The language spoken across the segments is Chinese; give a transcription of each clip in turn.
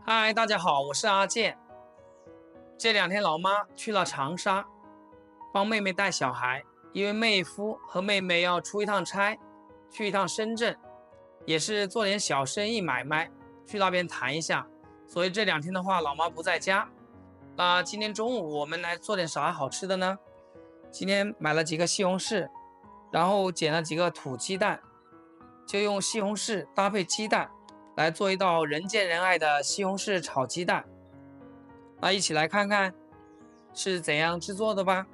嗨，大家好，我是阿健。这2天老妈去了长沙，帮妹妹带小孩，因为妹夫和妹妹要出一趟差，去一趟深圳，也是做点小生意买卖，去那边谈一下。所以这2天的话，老妈不在家。那今天中午我们来做点啥好吃的呢？今天买了几个西红柿，然后捡了几个土鸡蛋，就用西红柿搭配鸡蛋来做一道人见人爱的西红柿炒鸡蛋。那一起来看看是怎样制作的吧。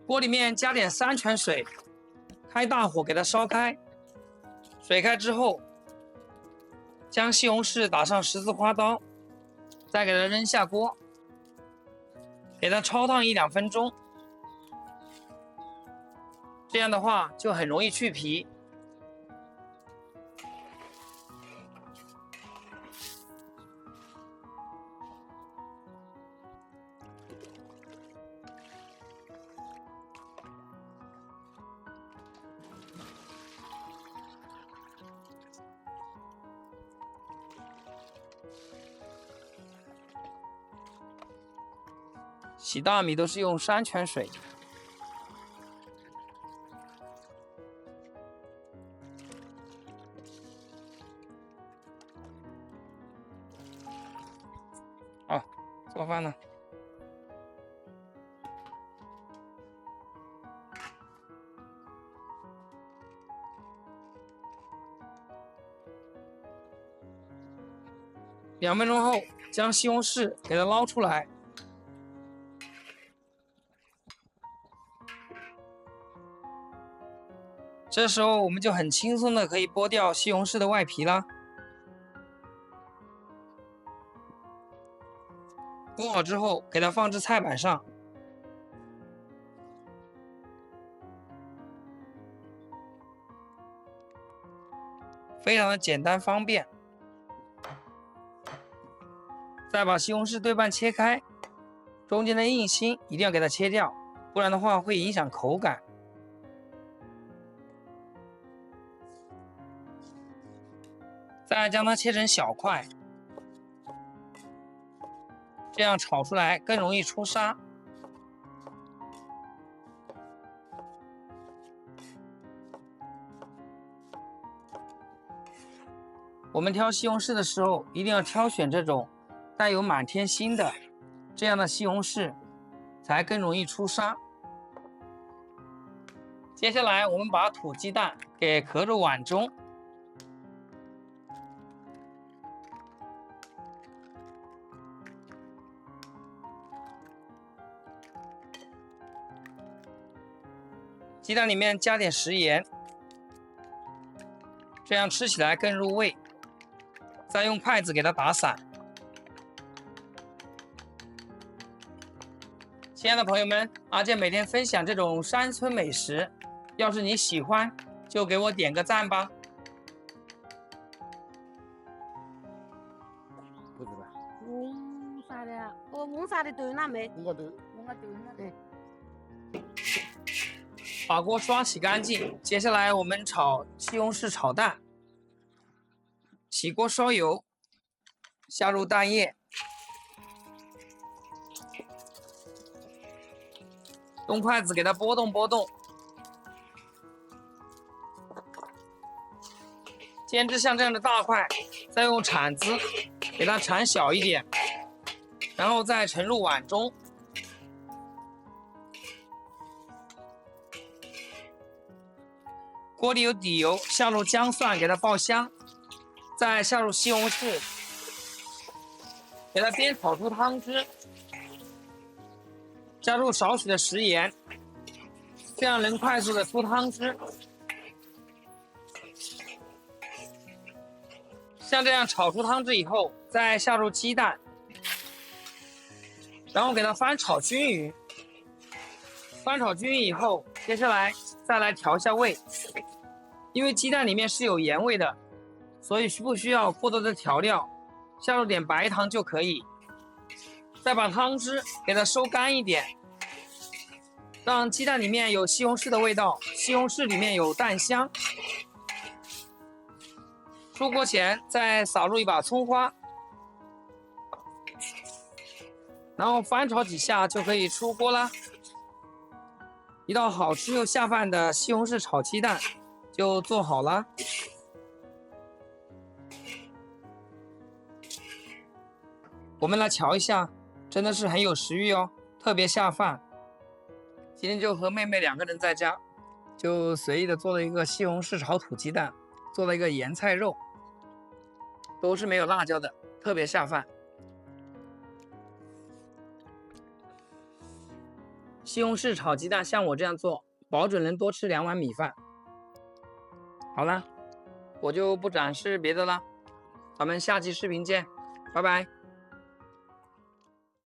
锅里面加点山泉水，开大火给它烧开。水开之后，将西红柿打上十字花刀，再给它扔下锅，给它焯烫1-2分钟。这样的话就很容易去皮。洗大米都是用山泉水。做饭呢。2分钟后，将西红柿给它捞出来。这时候我们就很轻松的可以剥掉西红柿的外皮啦。剥好之后，给它放至菜板上。非常的简单方便。再把西红柿对半切开，中间的硬心一定要给它切掉，不然的话会影响口感。再将它切成小块，这样炒出来更容易出沙。我们挑西红柿的时候，一定要挑选这种带有满天星的，这样的西红柿才更容易出沙。接下来我们把土鸡蛋给壳入碗中。鸡蛋里面加点食盐，这样吃起来更入味。再用筷子给它打散。亲爱的朋友们，阿健每天分享这种山村美食，要是你喜欢，就给我点个赞吧。不知道。红啥的？红啥的炖了没？我炖了。对。把锅刷洗干净，接下来我们炒西红柿炒蛋。起锅烧油，下入蛋液，用筷子给它拨动拨动，煎至像这样的大块，再用铲子给它铲小一点，然后再盛入碗中。锅里有底油，下入姜蒜给它爆香，再下入西红柿，给它煸炒出汤汁，加入少许的食盐，这样能快速的出汤汁。像这样炒出汤汁以后，再下入鸡蛋，然后给它翻炒均匀。翻炒均匀以后，接下来再来调一下味，因为鸡蛋里面是有盐味的，所以不需要过多的调料，下入点白糖就可以。再把汤汁给它收干一点，让鸡蛋里面有西红柿的味道，西红柿里面有蛋香。出锅前再撒入一把葱花，然后翻炒几下就可以出锅啦。一道好吃又下饭的西红柿炒鸡蛋就做好了。我们来瞧一下，真的是很有食欲哦，特别下饭。今天就和妹妹2个人在家，就随意的做了一个西红柿炒土鸡蛋，做了一个盐菜肉，都是没有辣椒的，特别下饭。西红柿炒鸡蛋像我这样做，保准能多吃2碗米饭。好了，我就不展示别的了，咱们下期视频见，拜拜。